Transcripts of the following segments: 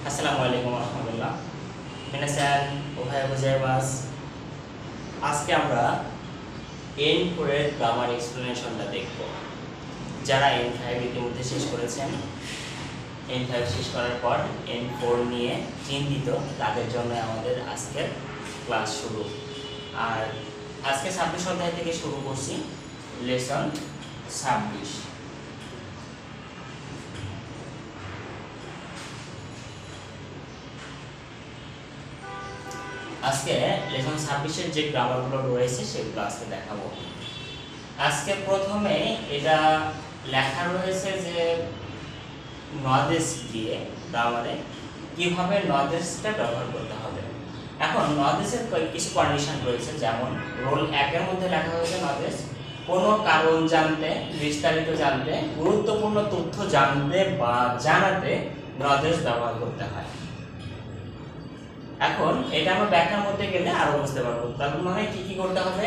আসসালামুআলাইকুম রহমতুল্লাহ। মিনাসান ওহায় গোজাইমাস। আজকে আমরা N4 এর গ্রামার এক্সপ্লেনেশনটা দেখব। যারা N5 ইতিমধ্যে শেষ করেছেন, N5 শেষ করার পর N4 নিয়ে চিন্তিত, তাদের জন্য আমাদের আজকের ক্লাস শুরু। আর আজকে 26 অধ্যায় থেকে শুরু করছি, লেসন 26। আজকে লেসন 26 এর যে গ্রামারগুলো রয়েছে সেগুলো আজকে দেখাবো। আজকে প্রথমে এটা লেখা রয়েছে যে নদেশ দিয়ে গ্রামারে কিভাবে নদেশটা ব্যবহার করতে হবে। এখন নদেশের কিছু কন্ডিশন রয়েছে, যেমন রোল 1 এর মধ্যে লেখা হয়েছে নদেশ কোনো কারণ জানতে, বিস্তারিত জানতে, গুরুত্বপূর্ণ তথ্য জানতে বা জানাতে নদেশ ব্যবহার করতে হয়। এখন এটা আমরা ব্যাখ্যার মধ্যে গেলে আরো বুঝতে পারবো। তার মানে কি কি করতে হবে?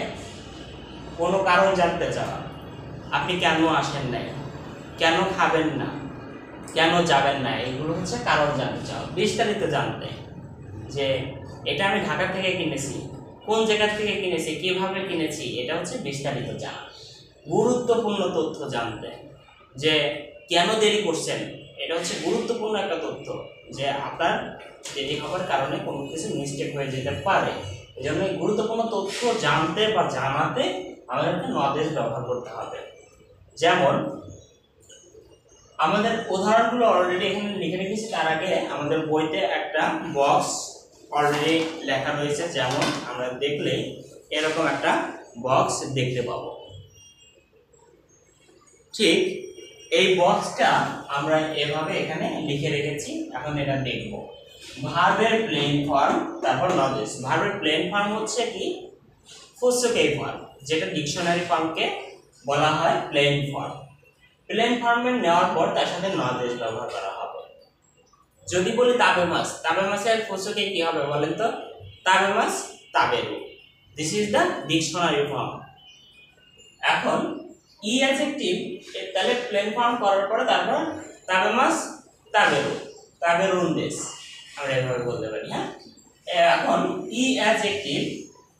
কোনো কারণ জানতে চাওয়া, আপনি কেন আসেন নাই, কেন খাবেন না, কেন যাবেন না, এগুলো হচ্ছে কারণ জানতে চাওয়া। বিস্তারিত জানতে, যে এটা আমি ঢাকা থেকে কিনেছি, কোন জায়গা থেকে কিনেছি, কিভাবে কিনেছি, এটা হচ্ছে বিস্তারিত জানা। গুরুত্বপূর্ণ তথ্য জানতে, যে কেন দেরি করছেন, এটা হচ্ছে গুরুত্বপূর্ণ একটা তথ্য, যে আপনার দেরি হওয়ার কারণে কোনো কিছু মিস্টেক হয়ে যেতে পারে। এই জন্য গুরুত্বপূর্ণ তথ্য জানতে বা জানাতে আমাদেরকে নদেশ ব্যবহার করতে হবে। যেমন আমাদের উদাহরণগুলো অলরেডি এখানে লিখে রেখেছি, তার আগে আমাদের বইতে একটা বক্স অলরেডি লেখা রয়েছে। যেমন আমরা দেখলেই এরকম একটা বক্স দেখতে পাবো। ঠিক এই বক্সটা আমরা এভাবে এখানে লিখে রেখেছি। এখন এটা দেখব। ভার্বের প্লেন ফর্ম, তারপর নদেশ। ভার্বের প্লেন ফর্ম হচ্ছে কি? ফুলস্টপ ফর্ম, যেটা ডিকশনারি ফর্মকে বলা হয় প্লেন ফর্ম। প্লেন ফর্মে নেওয়ার পর তার সাথে নদেশ ব্যবহার করা হবে। যদি বলি তাবেমাস, তাবেমাসের ফুলস্টপে কি হবে বলেন তো? তাবেমাস, তাবেরু। This is the dictionary form. এখন ই অ্যাডজেক্টিভ, তাহলে প্লেন ফর্ম করার পরে তারপর তাবেমাস, তাবেরু, তাবেরুনদেশ, আমরা এভাবে বলতে পারি। হ্যাঁ, এখন ই অ্যাডজেক্টিভ,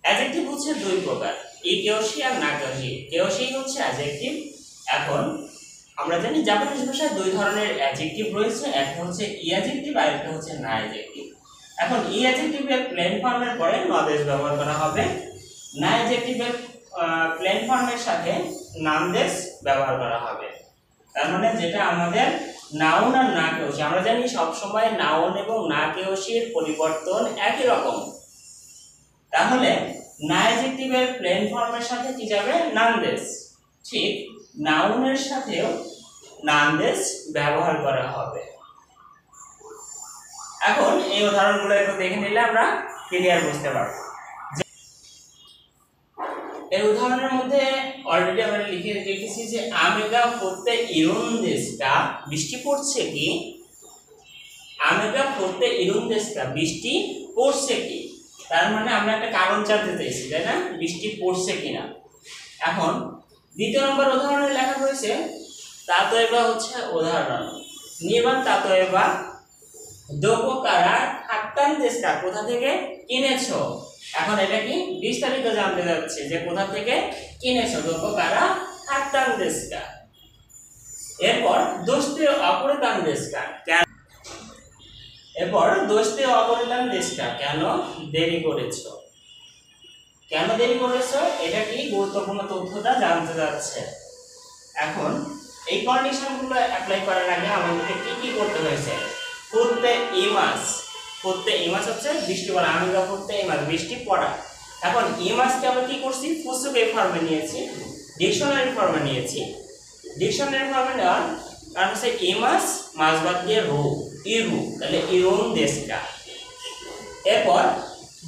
অ্যাডজেক্টিভ হচ্ছে দুই প্রকার, ই কেওশি আর না কেওশি। কেওশি হচ্ছে অ্যাডজেক্টিভ। এখন আমরা জানি জাপানিজ ভাষায় দুই ধরনের অ্যাডজেক্টিভ রয়েছে, একটা হচ্ছে ই অ্যাডজেক্টিভ আর একটা হচ্ছে না অ্যাডজেক্টিভ। এখন ই অ্যাডজেক্টিভের প্লেন ফর্মের পরে নদেশ ব্যবহার করা হবে, না অ্যাডজেক্টিভের প্লেন ফর্মের সাথে নামদেশ ব্যবহার করা হবে। তার মানে যেটা আমাদের নাউন আর না কেওশি, আমরা জানি সব সময় নাউন এবং না কেওশির পরিবর্তন একই রকম। তাহলে না অ্যাডজেক্টিভের প্লেন ফর্মের সাথে কি যাবে? নামদেশ। ঠিক নাউনের সাথেও নামদেশ ব্যবহার করা হবে। এখন এই উদাহরণগুলো একটু দেখে নিলে আমরা ক্লিয়ার বুঝতে পারবো। এই উদাহরণের মধ্যে অলরেডি আমরা লিখে রেখেছি যে আমেগা পড়তে ইরুনদেশটা, বৃষ্টি পড়ছে কি? আমেগা পড়তে ইরুনদেশটা, বৃষ্টি পড়ছে কি? তার মানে আমরা একটা কারণ জানতে চাইছি, তাই না? বৃষ্টি পড়ছে কিনা। এখন দ্বিতীয় নম্বর উদাহরণে লেখা রয়েছে তাতোয়েবা হচ্ছে উদাহরণ, নিবান তাতোয়েবা দোকোকারা খাত্তানদেশটা, কোথা থেকে কিনেছো। এখন এটা কি? বিস্তারিত জানতে যাচ্ছে যে কোথা থেকে কিনেছো, দোকোকারা খাত্তানদেশটা। এরপর দোস্তে অপরিতানদেশটা, কেন, এরপর দোস্তে অপরিতানদেশটা, কেন দেরি করেছো। কেন দেরি করেছো, এটা কি? গুরুত্বপূর্ণ তথ্যটা জানতে যাচ্ছে। এখন এই কন্ডিশনগুলো অ্যাপ্লাই করার আগে আমাদেরকে কি কি করতে হয়েছে? পড়তে ইমাস, পড়তে ইমাস হচ্ছে বৃষ্টি পড়া, আমি পড়তে ইমাস, বৃষ্টি পড়া। এখন ইমাসকে আমরা কি করছি? ফুলস্টপ ফর্মে নিয়েছি, ডিকশনারি ফর্মে নিয়েছি। ডিকশনারি ফর্মে নেওয়ার কারণ হচ্ছে ইমাস মাস বাদ দিয়ে রু, ইরু, তাহলে ইরুন দেশটা। এরপর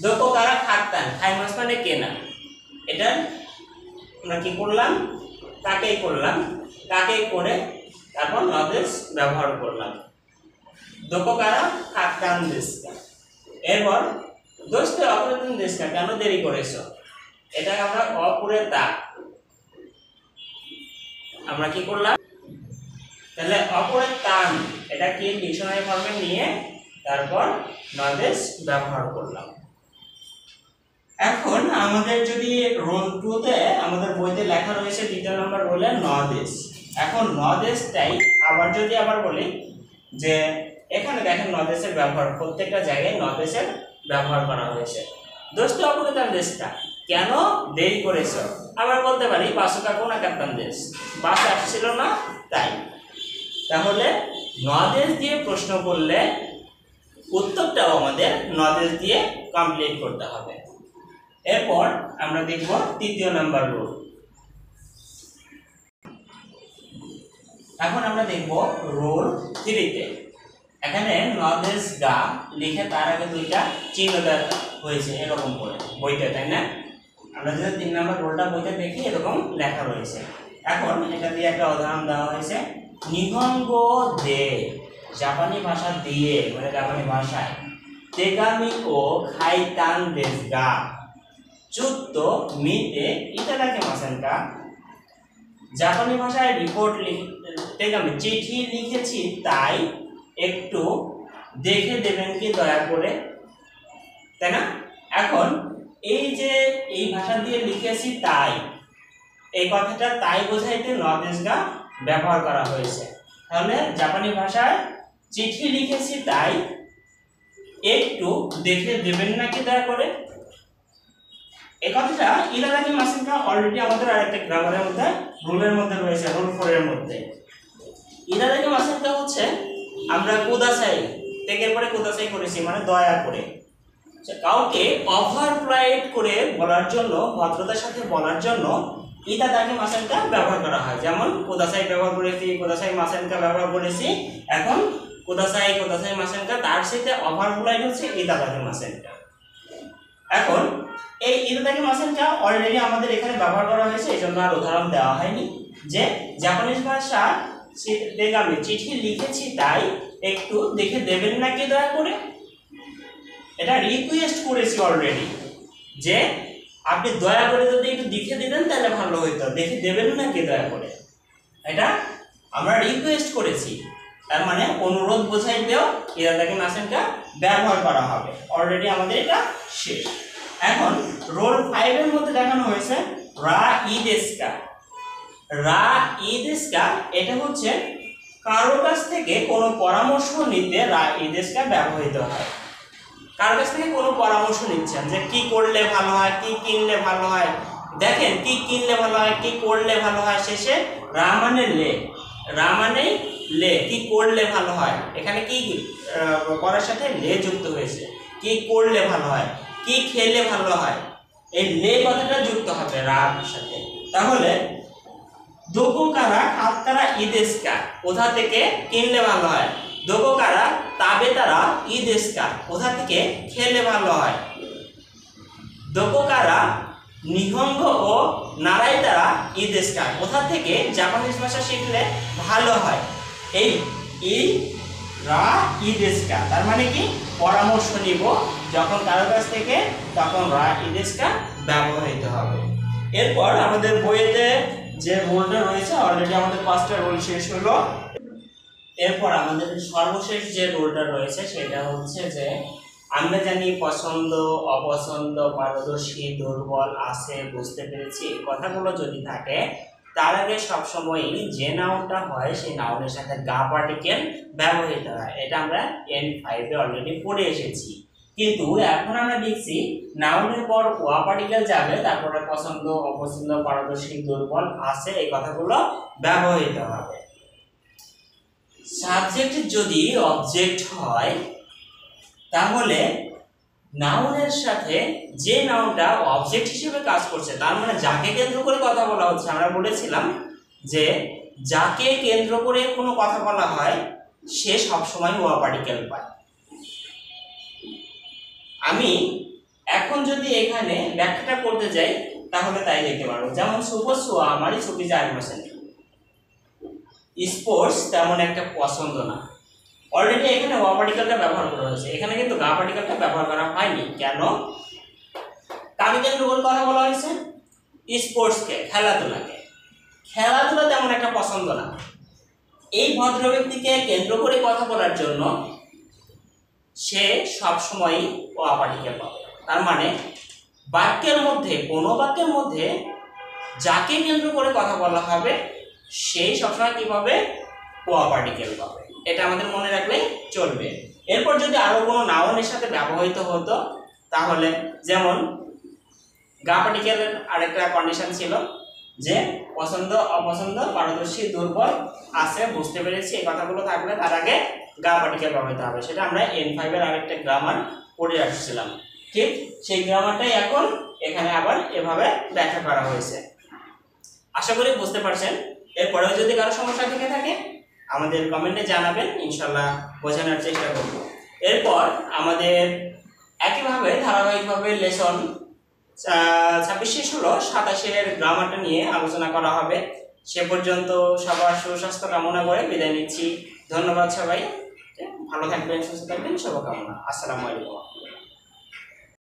দোকোকারা খাত্তান, খাই মাস মানে কেনা, এটা আমরা কি করলাম? তাকেই করলাম, তাকেই করে তারপর নদেশ ব্যবহার করলাম, দোকোকারা খাত্তান দেশটা। এরপর দোস্তে অপরিতান দেশটা, কেন দেরি করেছো, এটা আমরা অপরেতা, আমরা কি করলাম? তাহলে অপরেতান, এটা কি? ডিকশনারি ফর্মে নিয়ে তারপর নদেশ ব্যবহার করলাম। এখন আমাদের যদি রোল 2 তে আমাদের বইতে লেখা রয়েছে দ্বিতীয় নম্বর রোলে নদেশ। এখন নদেশটাই আবার বলি যে এখানে দেখেন নদেশের ব্যবহার প্রত্যেকটা জায়গায় নদেশের ব্যবহার করা হয়েছে। দোস্ত অপরিতান দেশটা কেন দেরি করেছো? আমরা বলতে পারি বাসুকা কোন কাপ্তান দেশ, বাস আসছিল না তাই। তাহলে নদেশ দিয়ে প্রশ্ন করলে উত্তরটাও আমাদের নদেশ দিয়ে কমপ্লিট করতে হবে। এরপর আমরা দেখব তৃতীয় নাম্বার রুল। এখন আমরা দেখব রুল 3 তে। এখানে নদেশ গা লিখে তার আগে দুইটা চিহ্ন দেওয়া হয়েছে এরকম করে বইতে, তাই না? আমরা যদি 3 নাম্বার রুলটা বইতে দেখি এরকম লেখা রয়েছে। এখন এটা দিয়ে একটা উদাহরণ দেওয়া হয়েছে, নিহঙ্গ দে জাপানি ভাষা দিয়ে মানে জাপানি ভাষায় তেগামি ও খাইতান দেশ গা চুত্ত মিতে ইতাদাকে মাসেনকা। জাপানি ভাষায় রিপোর্ট তেগামি চিঠি লিখেছি তাই একটু দেখে দেবেন কি দয়া করে, তাই না? এখন এই যে এই ভাষা দিয়ে লিখেছি তাই, এই কথাটা তাই বোঝাইতে নদেশ গা ব্যবহার করা হয়েছে। তাহলে জাপানি ভাষায় চিঠি লিখেছি তাই একটু দেখে দেবেন নাকি দয়া করে, এই কথাটা ইতাদাকি মাসেনকা অলরেডি আমাদের আরেকটা গ্রামারের মধ্যে রুলের মধ্যে রয়েছে, রুল 4 এর মধ্যে। ইতাদাকি মাসেনকা হচ্ছে আমরা কুদাসাই থেকে পরে কুদাসাই করেছি মানে দয়া করে, কাউকে ওভারপ্লাইড করে বলার জন্য, ভদ্রতার সাথে বলার জন্য ইতাদাকি মাসেনকা ব্যবহার করা হয়। যেমন কুদাসাই ব্যবহার করেছি, কুদাসাই মাসেনকা ব্যবহার করেছি, এখন কুদাসাই মাসেনকা তার সাথে ওভারপ্লাইড হচ্ছে ইতাদাকি মাসেনকা। এখন এই ইতাদাকি মাসেনকা অলরেডি আমাদের এখানে ব্যবহার করা হয়েছে, এই জন্য আর উদাহরণ দেওয়া হয়নি। যে জাপানিজ ভাষা তেগামি চিঠি লিখেছি তাই একটু দেখে দেবেন নাকি দয়া করে, এটা রিকোয়েস্ট করেছি অলরেডি যে আপনি দয়া করে যদি একটু দেখে দিতেন তাহলে ভালো হতো, দেখে দেবেন নাকি দয়া করে, এটা আমরা রিকোয়েস্ট করেছি, তার মানে অনুরোধ বোঝাইতেও ইতাদাকি মাসেনকা ব্যবহার করা হবে। অলরেডি আমাদের এটা শেষ। এখন রোল 5 এর মধ্যে দেখানো হয়েছে রা ইদেস্কা। রা ইদেস্কা এটা হচ্ছে কারো কাছ থেকে কোনো পরামর্শ নিতে রা ইদেস্কা ব্যবহৃত হয়। কারো কাছ থেকে কোনো পরামর্শ নিচ্ছেন যে কি করলে ভালো হয়, কি কিনলে ভালো হয়। দেখেন কি কিনলে ভালো হয়, কি করলে ভালো হয়, শেষে রা মানে লে, কি করলে ভালো হয়, এখানে কি করার সাথে লে যুক্ত হয়েছে, কি করলে ভালো হয়, কি খেলে ভালো হয়, এই লে কথাটা যুক্ত হবে রার সাথে। তাহলে দোকোকারা খাতকারা ইদেস্কা কোথা থেকে কিনলে ভালো হয়, দোকোকারা তাবে তারা ইদেস্কা কোথা থেকে খেলে ভালো হয়, দোকোকারা নিহঙ্গ ও নারাই তারা ইদেস্কা কোথা থেকে জাপানিজ ভাষা শিখলে ভালো হয়। এই রা ইদেস্কা তার মানে কি পরামর্শ নিব যখন কারো কাছ থেকে, তখন রা ইদেস্কা ব্যবহৃত হবে। এরপর আমাদের বইতে যে রুলটা রয়েছে অলরেডি আমাদের 5টা রুল শেষ হলো। এরপর আমাদের সর্বশেষ যে রুলটা রয়েছে সেটা হচ্ছে যে আমরা জানি পছন্দ, অপছন্দ, পারদর্শী, দুর্বল, আছে, বুঝতে পেরেছি, এই কথাগুলো যদি থাকে তার আগে সবসময়ই যে নাউনটা হয় সেই নাউনের সাথে গা পার্টিকেল ব্যবহৃত হয়। এটা আমরা N5 এ অলরেডি পড়ে এসেছি, কিন্তু এখন আমরা দেখছি নাউনের পর ওয়া পার্টিকেল যাবে, তারপরে পছন্দ, অপছন্দ, পারদর্শী, দুর্বল, আছে এই কথাগুলো ব্যবহৃত হবে। সাবজেক্ট যদি অবজেক্ট হয় তাহলে নাউনের সাথে যে নাউনটা অবজেক্ট হিসেবে কাজ করছে, তার মানে যাকে কেন্দ্র করে কথা বলা হচ্ছে, আমরা বলেছিলাম যে যাকে কেন্দ্র করে কোনো কথা বলা হয় সে সবসময় ওয়া পার্টিকেল পায়। আমি এখন যদি এখানে ব্যাখ্যাটা করতে যাই তাহলে তাই দেখতে পারবো। যেমন সুপোজ আমারই ছবি জানি মাসেন স্পোর্টস তেমন একটা পছন্দ না, অলরেডি এখানে ওয়া পার্টিকেলটা ব্যবহার করা হয়েছে, এখানে কিন্তু গা পার্টিকেলটা ব্যবহার করা হয়নি। কেন? কাকে কেন্দ্র করে কথা বলা হয়েছে? স্পোর্টসকে, খেলাধুলাকে। খেলাধুলা তেমন একটা পছন্দ না, এই ভদ্র ব্যক্তিকে কেন্দ্র করে কথা বলার জন্য সে সবসময়ই কোয়া পার্টিকেল পাবে। তার মানে বাক্যের মধ্যে, কোনো বাক্যের মধ্যে যাকে কেন্দ্র করে কথা বলা হবে সেই সবসময় কি পাবে? কোয়া পার্টিকেল পাবে। এটা আমাদের মনে রাখলেই চলবে। এরপর যদি আরো কোনো নাউনের সাথে ব্যবহৃত হতো তাহলে, যেমন গা পার্টিকেলের আরেকটা কন্ডিশন ছিল যে পছন্দ, অপছন্দ, পারদর্শী, দুর্বল, আছে, বুঝতে পেরেছি, এই কথাগুলো থাকলে তার আগে গা পার্টিকেল ব্যবহৃত হবে। সেটা আমরা N5 এর আরেকটা গ্রামার পড়ে আসছিলাম। ঠিক সেই গ্রামারটাই এখন এখানে আবার এভাবে ব্যাখ্যা করা হয়েছে। আশা করি বুঝতে পারছেন। এরপরেও যদি কারো সমস্যা থেকে থাকে আমাদের কমেন্টে জানাবেন, ইনশাল্লাহ বোঝানোর চেষ্টা করব। এরপর আমাদের একইভাবে ধারাবাহিকভাবে লেসন 26 শেষ হলো, 27-এর গ্রামারটা নিয়ে আলোচনা করা হবে। সে পর্যন্ত সবার সুস্বাস্থ্য কামনা করে বিদায় নিচ্ছি। ধন্যবাদ সবাই, ভালো থাকবেন, সুস্থ থাকবেন, শুভকামনা। আসসালামু আলাইকুম।